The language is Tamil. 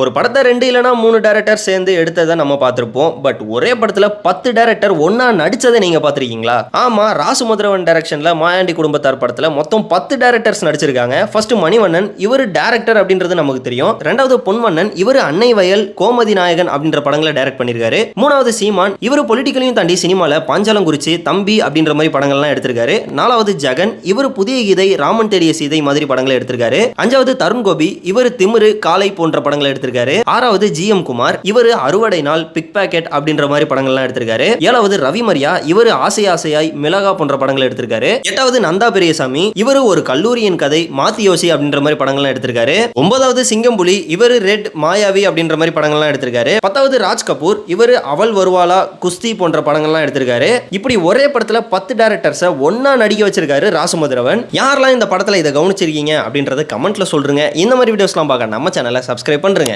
ஒரு படத்தை 2 இல்லனா 3 டைரக்டர் சேர்ந்து எடுத்தத நம்ம பார்த்திருப்போம். பட் ஒரே படத்துல 10 டைரக்டர் ஒண்ணா நடிச்சதை நீங்க பார்த்திருக்கீங்களா? ஆமா, ராசு மதுரவன் டைரக்ஷன்ல மாயாண்டி குடும்பத்தார் படத்துல மொத்தம் 10 டைரக்டர்ஸ் நடிச்சிருக்காங்க. ஃபர்ஸ்ட் மணிவண்ணன், இவரு டைரக்டர் அப்படின்றது நமக்கு தெரியும். ரெண்டாவது பொன்வண்ணன், இவரு அன்னை வயல், கோமதி நாயகன் அப்படின்ற படங்களை டைரக்ட் பண்ணிருக்காரு. மூணாவது சீமான், இவரு பொலிட்டிக்கலையும் தாண்டி சினிமால பாஞ்சாலங்குறிச்சி, தம்பி அப்படின்ற மாதிரி படங்கள்லாம் எடுத்திருக்காரு. நாலாவது ஜெகன், இவரு புதிய கீதை, ராமன் தேடிய சீதை மாதிரி படங்களை எடுத்திருக்காரு. அஞ்சாவது தருண் கோபி, இவரு திமிரு, காலை போன்ற படங்களை எடுத்திருக்காரு. ஆறாவது ஜி.எம். குமார், இவரு அறுவடை நாள், பிக் பாக்கெட் அப்படின்ற மாதிரி படங்கள்லாம் எடுத்திருக்காரு. ஏழாவது ரவி மரியா, இவரு ஆசை ஆசையாய், மிளகா போன்ற படங்களை எடுத்திருக்காரு. எட்டாவது நந்தா பெரியசாமி, இவரு ஒரு கல்லூரியின் கதை, மாத்தி யோசி அப்படின்ற மாதிரி படங்கள்லாம் எடுத்திருக்காரு. ஒன்பதாவது சிங்கம்புலி, இவரு ரெட், மாயாவி அப்படின்ற மாதிரி படங்கள்லாம் எடுத்திருக்காரு. பத்தாவது ராஜ் கபூர், இவரு அவள் வருவாளா, குஸ்தி போன்ற படங்கள்லாம் எடுத்திருக்காரு. இப்படி ஒரே படத்துல 10 டைரக்டர்ஸை ஒன்னா நடிக்க வச்சிருக்காரு ராசு மதுரவன். யாரெல்லாம் இந்த படத்துல இதை கவனிச்சிருக்கீங்க அப்படின்றத கமெண்ட்ல சொல்றீங்க. இந்த மாதிரி வீடியோஸ்லாம் பார்க்க நம்ம சேனலை சப்ஸ்கிரைப் பண்றீங்க.